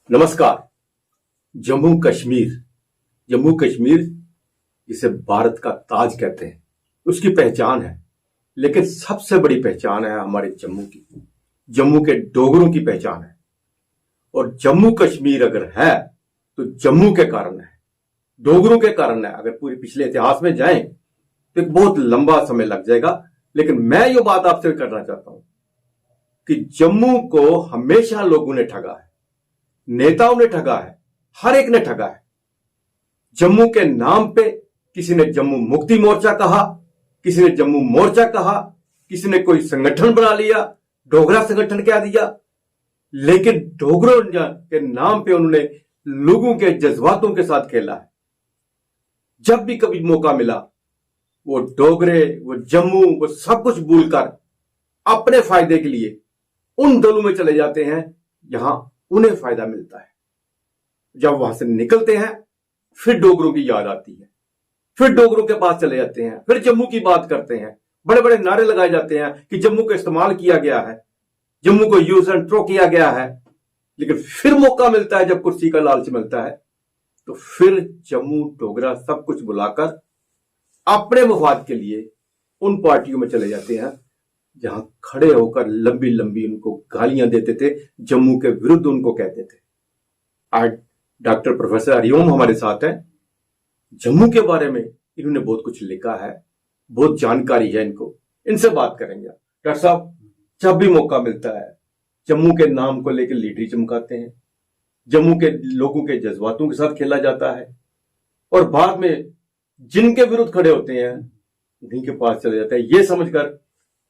नमस्कार। जम्मू कश्मीर जम्मू कश्मीर जिसे भारत का ताज कहते हैं, उसकी पहचान है। लेकिन सबसे बड़ी पहचान है हमारे जम्मू की। जम्मू के डोगरों की पहचान है। और जम्मू कश्मीर अगर है तो जम्मू के कारण है, डोगरों के कारण है। अगर पूरे पिछले इतिहास में जाएं तो एक बहुत लंबा समय लग जाएगा। लेकिन मैं ये बात आपसे करना चाहता हूं कि जम्मू को हमेशा लोगों ने ठगा है, नेताओं ने ठगा है, हर एक ने ठगा है। जम्मू के नाम पे किसी ने जम्मू मुक्ति मोर्चा कहा, किसी ने जम्मू मोर्चा कहा, किसी ने कोई संगठन बना लिया, डोगरा संगठन कह दिया। लेकिन डोगरों के नाम पे उन्होंने लोगों के जज्बातों के साथ खेला है। जब भी कभी मौका मिला वो डोगरे, वो जम्मू, वो सब कुछ भूलकर अपने फायदे के लिए उन दलों में चले जाते हैं जहां उन्हें फायदा मिलता है। जब वहां से निकलते हैं फिर डोगरों की याद आती है, फिर डोगरों के पास चले जाते हैं, फिर जम्मू की बात करते हैं। बड़े बड़े नारे लगाए जाते हैं कि जम्मू का इस्तेमाल किया गया है, जम्मू को यूज एंड थ्रो किया गया है। लेकिन फिर मौका मिलता है, जब कुर्सी का लालच मिलता है, तो फिर जम्मू डोगरा सब कुछ बुलाकर अपने मफाद के लिए उन पार्टियों में चले जाते हैं जहां खड़े होकर लंबी लंबी उनको गालियां देते थे, जम्मू के विरुद्ध उनको कहते थे। आज डॉक्टर प्रोफेसर हरिओम हमारे साथ हैं। जम्मू के बारे में इन्होंने बहुत कुछ लिखा है, बहुत जानकारी है इनको। इनसे बात करेंगे। डॉक्टर साहब, जब भी मौका मिलता है जम्मू के नाम को लेकर लीडरी चमकाते हैं, जम्मू के लोगों के जज्बातों के साथ खेला जाता है, और बाद में जिनके विरुद्ध खड़े होते हैं उन्हीं के पास चले जाते हैं, ये समझकर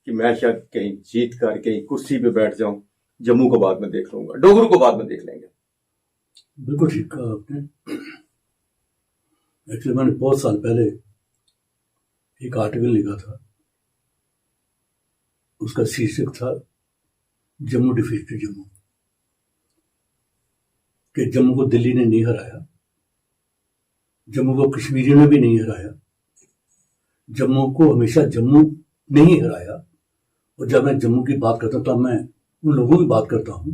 कि मैं शायद कहीं जीत कर कहीं कुर्सी पे बैठ जाऊं, जम्मू को बाद में देख लूंगा, डोगरों को बाद में देख लेंगे। बिल्कुल ठीक कहा आपने। एक्चुअली मैंने बहुत साल पहले एक आर्टिकल लिखा था, उसका शीर्षक था जम्मू डिफीटेड जम्मू, कि जम्मू को दिल्ली ने नहीं हराया, जम्मू को कश्मीरियों ने भी नहीं हराया, जम्मू को हमेशा जम्मू नहीं हराया। और जब मैं जम्मू की बात करता हूं तब मैं उन लोगों की बात करता हूं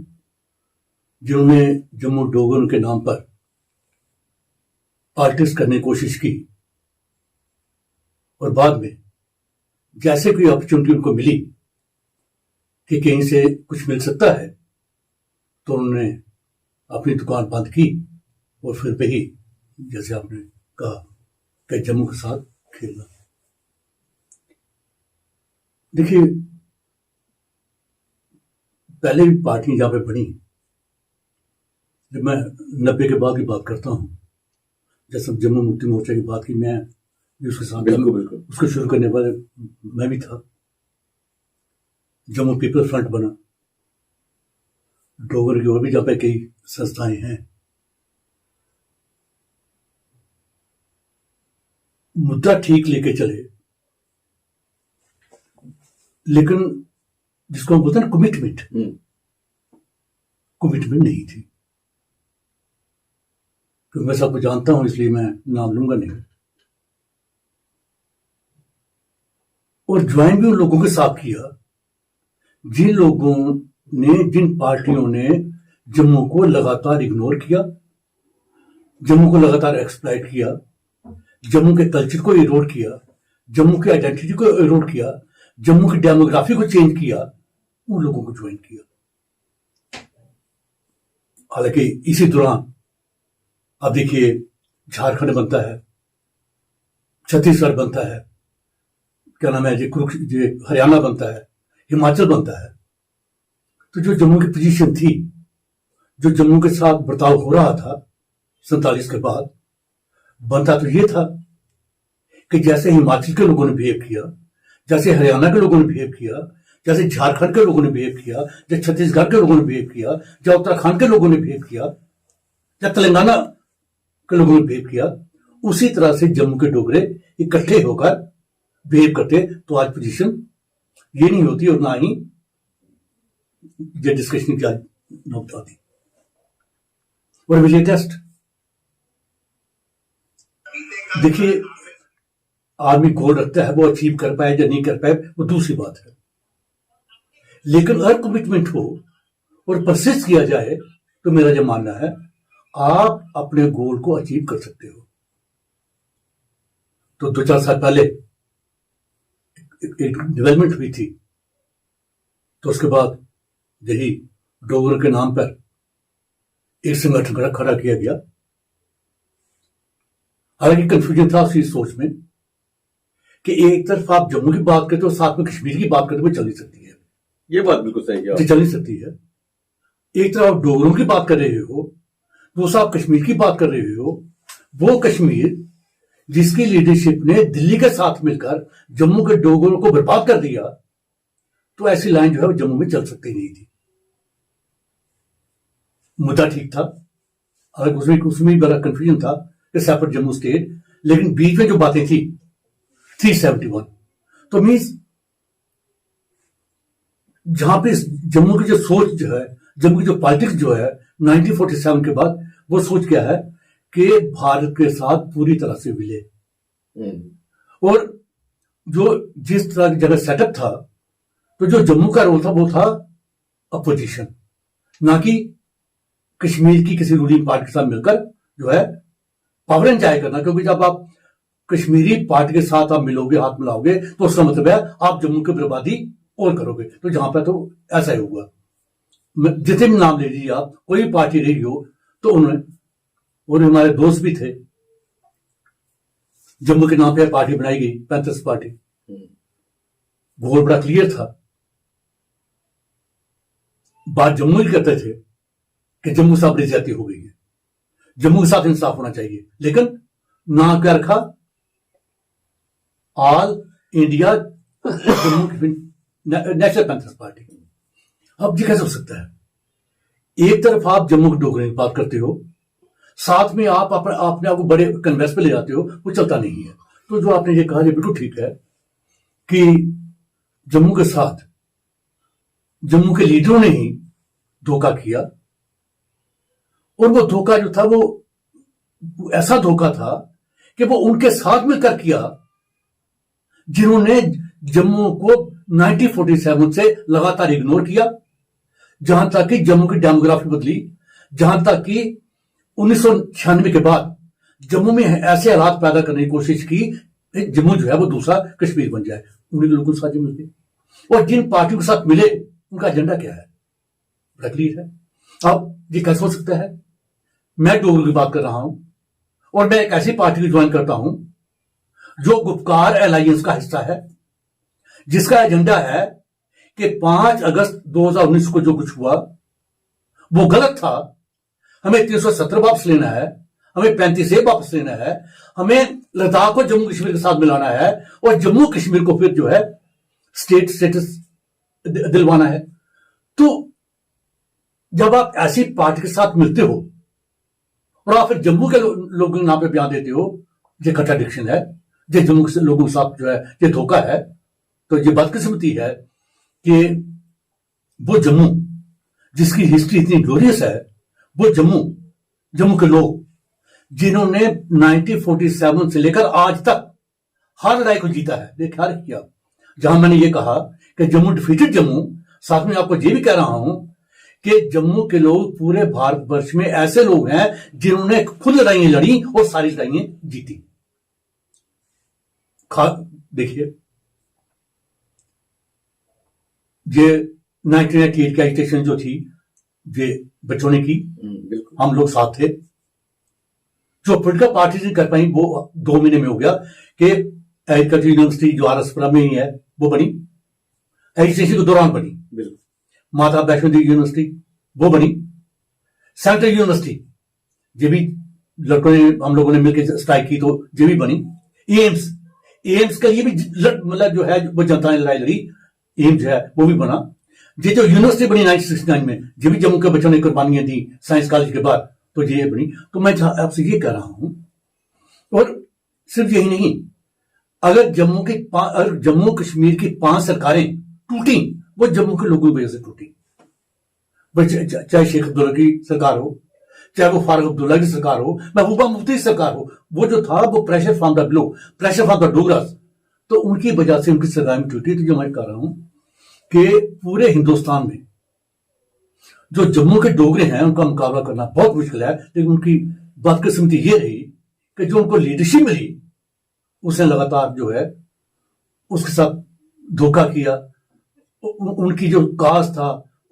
जिन्होंने जम्मू डोगरों के नाम पर आर्टिस्ट करने की कोशिश की, और बाद में जैसे कोई अपॉर्चुनिटी उनको मिली कि कहीं से कुछ मिल सकता है, तो उन्होंने अपनी दुकान बंद की और फिर पे ही, जैसे आपने कहा, कि जम्मू के साथ खेलना। देखिए, पहले भी पार्टी जहां पे बनी, जब मैं 90 के बाद की बात करता हूं, जैसे जम्मू मुक्ति मोर्चा की बात की, मैं उसके साथ बिल्कुल उसको शुरू करने वाले मैं भी था। जम्मू पीपल फ्रंट बना, डोगर की और भी जहां पे कई संस्थाएं हैं। मुद्दा ठीक लेके चले, लेकिन जिसको हम बोलते हैं ना कमिटमेंट नहीं थी। क्योंकि मैं सबको जानता हूं, इसलिए मैं नाम लूंगा नहीं। और ज्वाइन भी उन लोगों के साथ किया जिन लोगों ने, जिन पार्टियों ने जम्मू को लगातार इग्नोर किया, जम्मू को लगातार एक्सप्लॉइट किया, जम्मू के कल्चर को इरोड किया, जम्मू की आइडेंटिटी को इरोड किया, जम्मू की डेमोग्राफी को चेंज किया, उन लोगों को ज्वाइन किया। हालांकि इसी दौरान अब देखिए, झारखंड बनता है, छत्तीसगढ़ बनता है, क्या नाम है जी, हरियाणा बनता है, हिमाचल बनता है। तो जो जम्मू की पोजीशन थी, जो जम्मू के साथ बर्ताव हो रहा था 47 के बाद, बनता तो ये था कि जैसे हिमाचल के लोगों ने बिहेव किया, जैसे हरियाणा के लोगों ने बिहेव किया, जैसे झारखंड के लोगों ने बिहेव किया, जैसे छत्तीसगढ़ के लोगों ने बिहेव किया, जैसे उत्तराखंड के लोगों ने बिहेव किया, या तेलंगाना के लोगों ने बिहेव किया, उसी तरह से जम्मू के डोगरे इकट्ठे होकर बिहेव करते, तो आज पोजीशन ये नहीं होती, और ना ही ये डिस्कशन की आज नौबत आती। और लेटेस्ट देखिए, आदमी गोल रखता है, वो अचीव कर पाए या नहीं कर पाए वो दूसरी बात है, लेकिन अगर कमिटमेंट हो और परसिस्ट किया जाए तो मेरा जो मानना है, आप अपने गोल को अचीव कर सकते हो। तो 2-4 साल पहले एक डेवलपमेंट हुई थी, तो उसके बाद यही डोगरों के नाम पर एक संगठन खड़ा किया गया। हालांकि कंफ्यूजन था उसी सोच में कि एक तरफ आप जम्मू की बात करते हो, साथ में कश्मीर की बात करते हो, चल नहीं सकती है। ये बात बिल्कुल सही है, चल नहीं सकती है। एक तरफ आप डोगरों की बात कर रहे हो, दूसरा आप कश्मीर की बात कर रहे हो। वो कश्मीर जिसकी लीडरशिप ने दिल्ली के साथ मिलकर जम्मू के डोगरों को बर्बाद कर दिया, तो ऐसी लाइन जो है वो जम्मू में चल सकती नहीं थी। मुद्दा ठीक था, अलग उसमें बड़ा कंफ्यूजन था कि सेपरेट जम्मू स्टेट, लेकिन बीच में जो बातें थी 371, तो मीन्स जहां पे जम्मू की जो सोच जो है, जम्मू की जो पॉलिटिक्स जो है 1947 के बाद, वो सोच क्या है कि भारत के साथ पूरी तरह से मिले। और जो जिस तरह की जगह सेटअप था, तो जो जम्मू का रोल था वो था अपोजिशन, ना कि कश्मीर की किसी रूलिंग पार्टी के साथ मिलकर जो है पावर एंजॉय करना। क्योंकि जब आप कश्मीरी पार्टी के साथ आप मिलोगे, हाथ मिलाओगे, तो उसका मतलब है आप जम्मू की बर्बादी और करोगे। तो जहां पर तो ऐसा ही होगा। जितने भी नाम ले लीजिए आप, कोई भी पार्टी रही हो, तो उन्होंने, और हमारे दोस्त भी थे, जम्मू के नाम पे पार्टी बनाई गई, पैंथर्स पार्टी। गोल बड़ा क्लियर था, बात जम्मू ही करते थे कि जम्मू से बड़ी ज्यादती हो गई है, जम्मू के साथ इंसाफ होना चाहिए। लेकिन ना क्या रखा, all India Jammu national panthers party. अब ये कैसे हो सकता है? एक तरफ आप जम्मू के डोगरे की बात करते हो, साथ में आप अपने आप को बड़े कन्वेंस पे ले जाते हो, वो चलता नहीं है। तो जो आपने ये कहा, ये बिल्कुल ठीक है कि जम्मू के साथ जम्मू के लीडरों ने ही धोखा किया, और वो धोखा जो था वो ऐसा धोखा था कि वो उनके साथ मिलकर किया जिन्होंने जम्मू को 1947 से लगातार इग्नोर किया, जहां तक कि जम्मू की डेमोग्राफी बदली, जहां तक कि 1996 के बाद जम्मू में ऐसे हालात पैदा करने की कोशिश की, जम्मू जो है वो दूसरा कश्मीर बन जाए। उन्हीं लोगों के साथ मिल गए, और जिन पार्टियों के साथ मिले उनका एजेंडा क्या है, बड़ा क्लियर है। अब ये कैसे हो सकता है? मैं डोगरों की बात कर रहा हूं, और मैं एक ऐसी पार्टी को ज्वाइन करता हूं जो गुपकार अलायंस का हिस्सा है, जिसका एजेंडा है कि 5 अगस्त 2019 को जो कुछ हुआ वो गलत था, हमें 370 वापस लेना है, हमें 35A वापस लेना है, हमें लद्दाख को जम्मू कश्मीर के साथ मिलाना है, और जम्मू कश्मीर को फिर जो है स्टेट स्टेटस दिलवाना है। तो जब आप ऐसी पार्टी के साथ मिलते हो और आप फिर जम्मू के लोगों के नाम पे बयान देते हो, ये कंट्राडिक्शन है, ये जम्मू के लोगों के साथ जो है ये धोखा है। तो ये बदकिस्मती है कि वो जम्मू जिसकी हिस्ट्री इतनी ग्लोरियस है, वो जम्मू के लोग जिन्होंने 1947 से लेकर आज तक हर लड़ाई को जीता है, ये ख्याल किया। जहां मैंने ये कहा कि जम्मू डिफीटेड जम्मू, साथ में आपको ये भी कह रहा हूं कि जम्मू के लोग पूरे भारतवर्ष में ऐसे लोग हैं जिन्होंने खुद लड़ाइयां लड़ी और सारी लड़ाइयां जीती। देखिए, ये 1998 की एजिटेशन जो थी, ये बच्चों ने की, हम लोग साथ थे। जो पोलिटिकल पार्टीज नहीं कर पाई, वो 2 महीने में हो गया कि एग्रीकल्चर यूनिवर्सिटी जो आरएसपुरा में ही है वो बनी, एजिटेशन के दौरान बनी। माता वैष्णो देवी यूनिवर्सिटी वो बनी, सेंट्रल यूनिवर्सिटी ये भी लड़कों ने, हम लोगों ने मिलकर स्ट्राइक की तो ये भी बनी। एम्स का ये भी मतलब जो है वो जनता ने लड़ाई लड़ी, एम्स जो है वो भी बना। ये जो यूनिवर्सिटी बनी 1969 में, ये भी जम्मू के बच्चों ने कुर्बानियां दी साइंस कॉलेज के बाद, तो ये बनी। तो मैं आपसे ये कह रहा हूं, और सिर्फ यही नहीं, अगर जम्मू कश्मीर की 5 सरकारें टूटी, वो जम्मू के लोगों की वजह से टूटी। चाहे शेख अब्दुल्ला की सरकार हो, चाहे वो फारूक अब्दुल्ला की सरकार हो, महबूबा मुफ्ती की सरकार हो, वो जो था वो pressure from the below, pressure from the Dogras, तो उनकी वजह से उनकी सरकार में टूटी। तो जो मैं कह रहा हूं कि पूरे हिंदुस्तान में जो जम्मू के डोगरे हैं उनका मुकाबला करना बहुत मुश्किल है, लेकिन उनकी बदकिस्मती ये रही कि जो उनको लीडरशिप मिली उसने लगातार जो है उसके साथ धोखा किया। उनकी जो काज था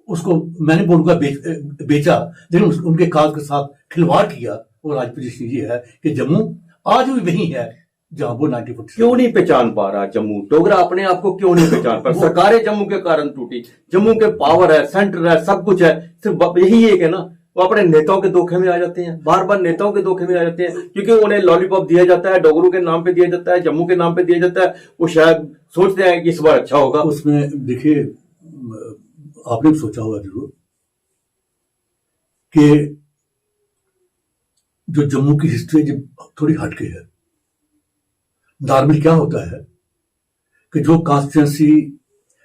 उसको मैंने बोलूंगा बेचा, लेकिन उनके काज के साथ खिलवाड़ किया। और आज पोजीशन ये है कि जम्मू आज भी वही है जहां वो 1947 क्यों नहीं पहचान पा रहा जम्मू? डोगरा अपने आप को क्यों नहीं पहचान पा रहा? सरकारें जम्मू के कारण टूटी, जम्मू के पावर है, सेंटर है, सब कुछ है, सिर्फ यही एक है ना, वो अपने नेताओं के धोखे में आ जाते हैं, बार बार नेताओं के धोखे में आ जाते हैं, क्योंकि उन्हें लॉलीपॉप दिया जाता है, डोगरों के नाम पे दिया जाता है, जम्मू के नाम पे दिया जाता है, वो शायद सोचते हैं कि इस बार अच्छा होगा। उसमें देखिए, आपने भी सोचा होगा जरूर कि जो जम्मू की हिस्ट्री जब थोड़ी हटके है, नॉर्मली क्या होता है कि जो कॉन्स्टिट्यूंसी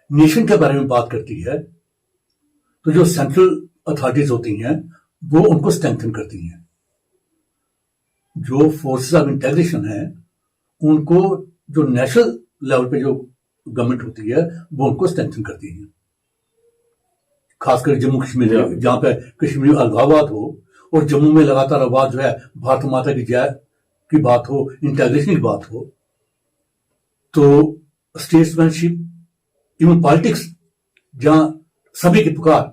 नेशन के बारे में बात करती है तो जो सेंट्रल अथॉरिटीज होती हैं वो उनको स्ट्रेंथन करती हैं, जो फोर्सेस ऑफ इंटेग्रेशन है उनको जो नेशनल लेवल पे जो गवर्नमेंट होती है वो उनको स्ट्रेंथन करती है। खासकर जम्मू कश्मीर में जहां पे कश्मीर अलगाववाद हो और जम्मू में लगातार आवाज जो है भारत माता की जय की बात हो, इंटेग्रेशन की बात हो, तो स्टेट्समैनशिप इवन पॉलिटिक्स जहां सभी की पुकार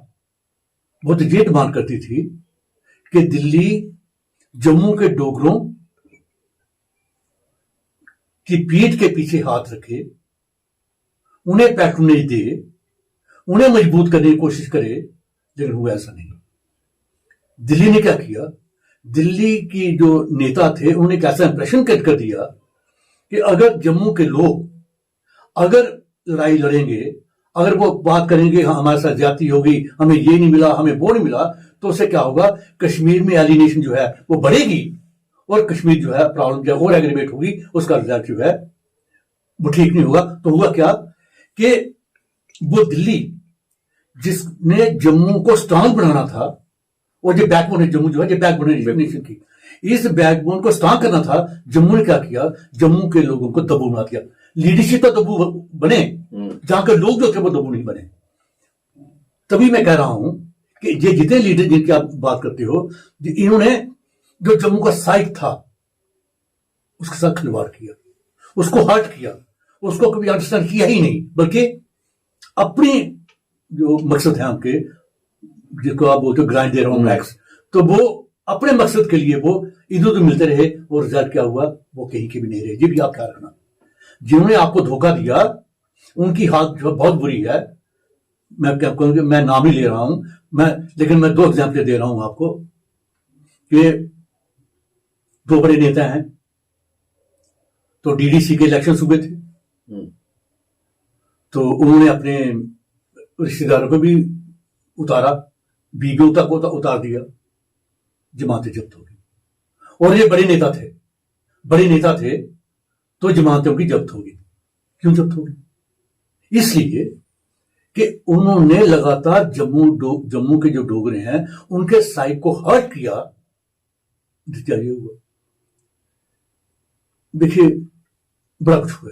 बहुत ये डिमांड करती थी कि दिल्ली जम्मू के डोगरों की पीठ के पीछे हाथ रखे, उन्हें पैट्रोनेज दे, उन्हें मजबूत करने की कोशिश करे, लेकिन हुआ ऐसा नहीं। दिल्ली ने क्या किया, दिल्ली की जो नेता थे उन्होंने एक ऐसा इंप्रेशन क्रिएट कर दिया कि अगर जम्मू के लोग अगर लड़ाई लड़ेंगे, अगर वो बात करेंगे हाँ हमारे साथ ज्यादती होगी, हमें ये नहीं मिला, हमें वो नहीं मिला, तो उससे क्या होगा, कश्मीर में एलिनेशन जो है वो बढ़ेगी और कश्मीर जो है प्रॉब्लम जो और एग्रीवेट होगी, उसका रिजल्ट जो है वो ठीक नहीं होगा। तो हुआ क्या कि वो दिल्ली जिसने जम्मू को स्ट्रांग बनाना था, और ये बैकबोन है जम्मू जो है, ये बैकबोन है नेशन की, इस बैकबोन को स्ट्रांग करना था, जम्मू ने क्या किया, जम्मू के लोगों को दबू बना दिया। लीडरशिप तो दबू बने, जहां के लोग जो थे वो दबू नहीं बने। तभी मैं कह रहा हूं कि ये जितने लीडर जिनकी आप बात करते हो, इन्होंने जो जम्मू का साइक था उसके साथ खिलवाड़ किया, उसको हर्ट किया, उसको कभी अंडरस्टैंड किया ही नहीं, बल्कि अपनी जो मकसद है उनके, जिसको आप बोलते हो ग्रांड दे रहा हूं मैक्स, तो वो अपने मकसद के लिए वो इधर उधर मिलते रहे और रिजल्ट क्या हुआ, वो कहीं के भी नहीं रहे। ये भी आप ख्याल रखना, जिन्होंने आपको धोखा दिया उनकी हालत जो बहुत बुरी है। मैं क्या कहूँगा, मैं नाम ही ले रहा हूं लेकिन मैं दो एग्जाम्पल दे रहा हूं आपको कि दो बड़े नेता हैं, तो डीडीसी के इलेक्शन हुए थे, तो उन्होंने अपने रिश्तेदारों को भी उतारा, बीबियों तक उतार दिया, जमातें जब्त हो गई। और ये बड़े नेता थे तो जमातें उनकी जब्त होगी। क्यों जब्त होगी? इसलिए कि उन्होंने लगातार जम्मू के जो डोगरे हैं उनके साइड को हर्ट किया। ये हुआ, देखिए बड़ा कुछ हुआ।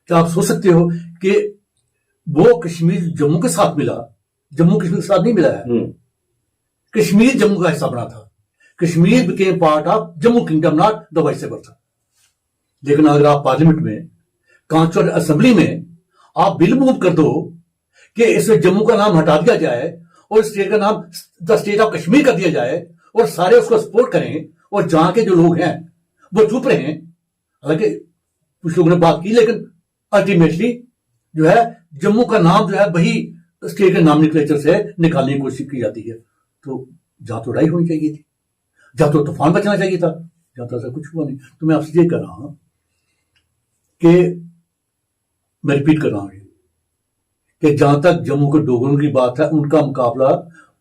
क्या आप सोच सकते हो कि वो कश्मीर जम्मू के साथ मिला? जम्मू कश्मीर के साथ नहीं मिला है। कश्मीर जम्मू का हिस्सा बना था, Kashmir became part of Jammu kingdom, not the vice versa. लेकिन अगर आप पार्लियामेंट में, कॉन्स्टिट्यूएंट असेंबली में आप बिल मूव कर दो कि इसमें जम्मू का नाम हटा दिया जाए और स्टेट का नाम द स्टेट ऑफ कश्मीर कर दिया जाए और सारे उसको सपोर्ट करें, और जहां के जो लोग हैं वो चुप रहे, हालांकि कुछ लोगों ने बात की, लेकिन अल्टीमेटली जो है जम्मू का नाम जो है वही स्टेट के नॉमेनक्लेचर से निकालने की कोशिश की जाती है। तो जहां तो लड़ाई होनी चाहिए थी, जहां तो तूफान बचना चाहिए था, जहां तो ऐसा कुछ हुआ नहीं। तो मैं आपसे ये कह रहा हूं कि मैं रिपीट कर रहा हूं कि जहां तक जम्मू के डोगरों की बात है, उनका मुकाबला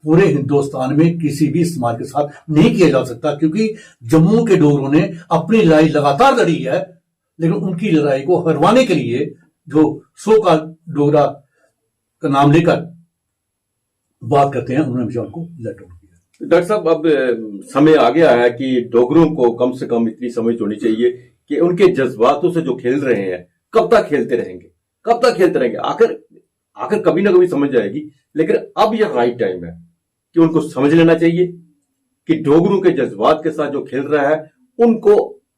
पूरे हिंदुस्तान में किसी भी समाज के साथ नहीं किया जा सकता, क्योंकि जम्मू के डोगरों ने अपनी लड़ाई लगातार लड़ी है, लेकिन उनकी लड़ाई को हरवाने के लिए जो सो का डोगरा का नाम लेकर बात करते हैं, उन्होंने हमेशा उनको लेट आउट किया। डॉक्टर साहब, अब समय आ गया है कि डोगरों को कम से कम इतनी समझ होनी चाहिए कि उनके जज्बातों से जो खेल रहे हैं, कब तक खेलते रहेंगे? आखिर आखिर कभी ना कभी समझ जाएगी। लेकिन अब यह राइट टाइम है कि उनको समझ लेना चाहिए कि डोगरों के जज्बात के साथ जो खेल रहा है उनको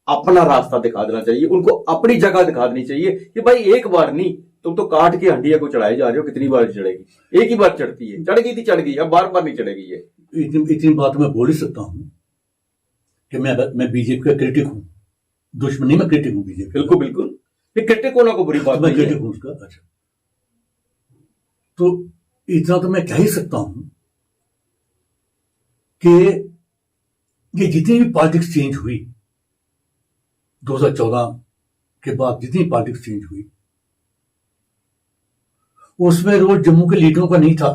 अपना रास्ता दिखा देना चाहिए, उनको अपनी जगह दिखा देनी चाहिए कि भाई एक बार नहीं, तुम तो काट के हंडिया को चढ़ाए जा रहे हो, कितनी बार चढ़ेगी? एक ही बार चढ़ती है, चढ़ गई थी चढ़ गई, अब बार बार नहीं चढ़ेगी। ये इतनी बात मैं बोल ही सकता हूं कि मैं बीजेपी का क्रिटिक हूं, दुश्मन नहीं, मैं क्रिटिक हूं बीजेपी। बिल्कुल बिल्कुल, क्रिटिक होना को बुरी बात मैं नहीं है। क्रिटिक हूं उसका। अच्छा, तो इतना तो मैं कह ही सकता हूं कि ये जितनी भी पॉलिटिक्स चेंज हुई 2014 के बाद, जितनी पॉलिटिक्स चेंज हुई उसमें रोल जम्मू के लीडरों का नहीं था।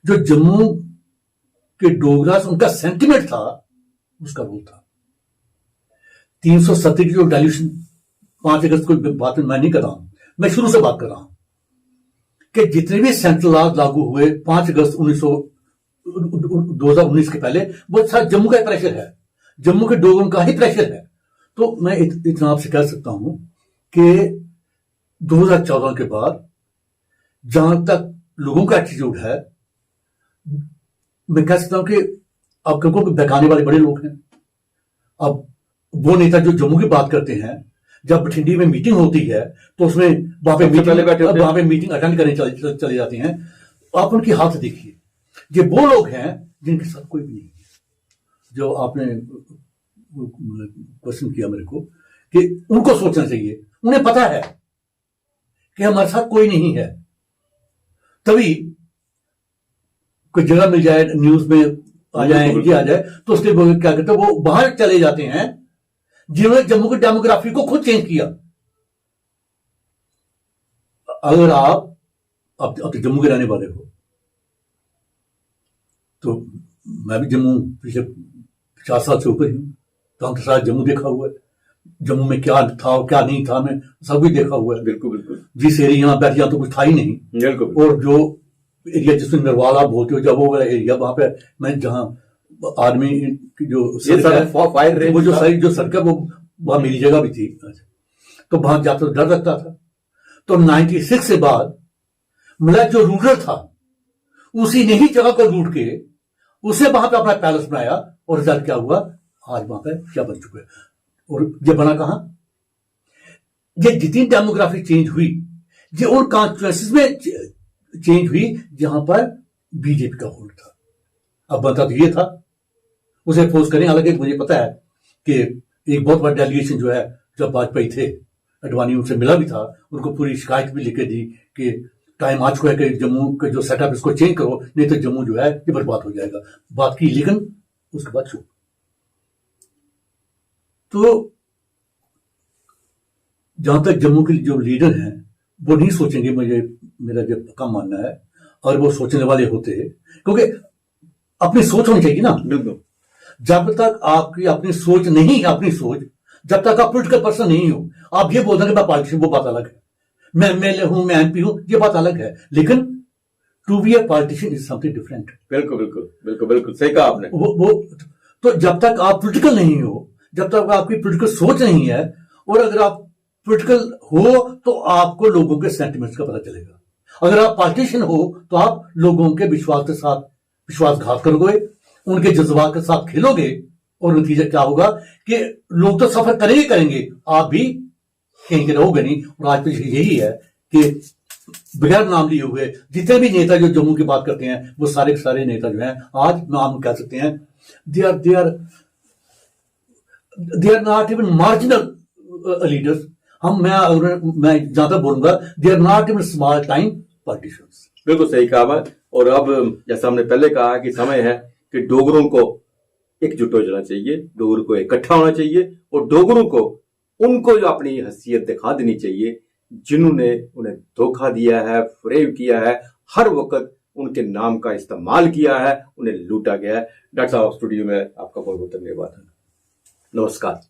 जो जम्मू के डोगरास उनका सेंटिमेंट था उसका रोल था। 370 की जो डायल्यूशन 5 अगस्त को बात मैं नहीं कर रहा हूं, मैं शुरू से बात कर रहा हूं कि जितने भी सेंट्रल लॉज लागू हुए 5 अगस्त 2019 के पहले, वो सारा जम्मू का प्रेशर है, जम्मू के डोगरों का ही प्रेशर है। तो मैं इतना आपसे कह सकता हूं कि 2014 के बाद जहां तक लोगों का एटीट्यूड है, मैं कह सकता हूं कि अब क्योंकि बहकाने वाले बड़े लोग हैं। अब वो नेता जो जम्मू की बात करते हैं, जब बठिंडी में मीटिंग होती है तो उसमें वहां पे मीटिंग अटेंड करने चले जाते हैं। आप उनकी हालत देखिए, ये वो लोग हैं जिनके साथ कोई भी नहीं है। जो आपने क्वेश्चन किया मेरे को कि उनको सोचना चाहिए, उन्हें पता है कि हमारे साथ कोई नहीं है, तभी कोई जगह मिल जाए, न्यूज में आ जाए, ये आ जाए, तो उसके क्या कहते हैं, वो बाहर चले जाते हैं जिन्होंने जम्मू की डेमोग्राफी को खुद चेंज किया। अगर आप अब तो जम्मू के रहने वाले हो, तो मैं भी जम्मू पिछले 50 साल से ऊपर ही हूं, तो हम सारा जम्मू देखा हुआ है। जम्मू में क्या था और क्या नहीं था, मैं सब कुछ देखा हुआ है। बिल्कुल बिल्कुल, जिस एरिया में बैठ तो कुछ था ही नहीं। बिल्कुल। और जो एरिया जिसमें नरवाला बोलते हो, जब वो वाला एरिया, वहां पे मैं जहां आर्मी की जो फायर वो जो सड़क है, वो वहां मेरी जगह भी थी, तो वहां जाते तो डर लगता था। तो 96 से बाद मतलब जो रूरल था उसी ने ही जगह को लूट के उसे वहां पे अपना पैलेस बनाया, और रिजल्ट क्या हुआ, आज वहां पे क्या बन चुका है। और ये बना कहां, ये जितनी डेमोग्राफी चेंज हुई, ये उन कॉन्स्टिट्यूएंसीज में चेंज हुई जहां पर बीजेपी का होल्ड था। अब बनता तो ये था, उसे अपोज करें। हालांकि मुझे पता है कि एक बहुत बड़ा डेलीगेशन जो है, जब वाजपेयी थे, अडवाणी उनसे मिला भी था, उनको पूरी शिकायत भी लिख के दी कि टाइम आ चुका है कि जम्मू का जो सेटअप इसको चेंज करो, नहीं तो जम्मू जो है ये बर्बाद हो जाएगा। बात की, लेकिन उसके बाद चुप। तो जहां तक जम्मू के जो लीडर हैं वो नहीं सोचेंगे, मेरा जो पक्का मानना है, और वो सोचने वाले होते हैं, क्योंकि अपनी सोच होनी चाहिए ना। जब तक आपकी अपनी सोच नहीं है, अपनी सोच, जब तक आप पोलिटिकल पर्सन नहीं हो, आप ये बोल रहे हैं मैं पॉलिटिशियन, वो बात अलग है। मैं एमएलए हूं, मैं एमपी हूं, ये बात अलग है। लेकिन to be a politician is something different. बिल्कुल बिल्कुल बिल्कुल बिल्कुल सही कहा आपने। वो तो जब तक आप पोलिटिकल नहीं हो, जब तक आपकी पोलिटिकल सोच नहीं है, और अगर आप पोलिटिकल हो तो आपको लोगों के सेंटिमेंट्स का पता चलेगा। अगर आप पॉलिटिशियन हो तो आप लोगों के विश्वास के साथ विश्वासघात करोगे, उनके जज्बात के साथ खेलोगे, और नतीजा क्या होगा कि लोग तो सफर करेंगे, आप भी कहीं के रहोगे नहीं। और आज तो यही है कि बगैर नाम लिए हुए जितने भी नेता जो जम्मू की बात करते हैं, वो सारे के सारे नेता जो हैं, आज नाम कह सकते हैं, they are not even marginal leaders. मैं ज्यादा बोलूंगा, they are not even small time politicians. बिल्कुल सही कहा। और अब जैसा हमने पहले कहा कि समय है कि डोगरों को एकजुट हो जाना चाहिए, डोगरों को इकट्ठा होना चाहिए, और डोगरों को उनको जो अपनी हैसियत दिखा देनी चाहिए, जिन्होंने उन्हें धोखा दिया है, फ्रेब किया है, हर वक्त उनके नाम का इस्तेमाल किया है, उन्हें लूटा गया है। डॉक्टर साहब, स्टूडियो में आपका बहुत बहुत धन्यवाद। नमस्कार।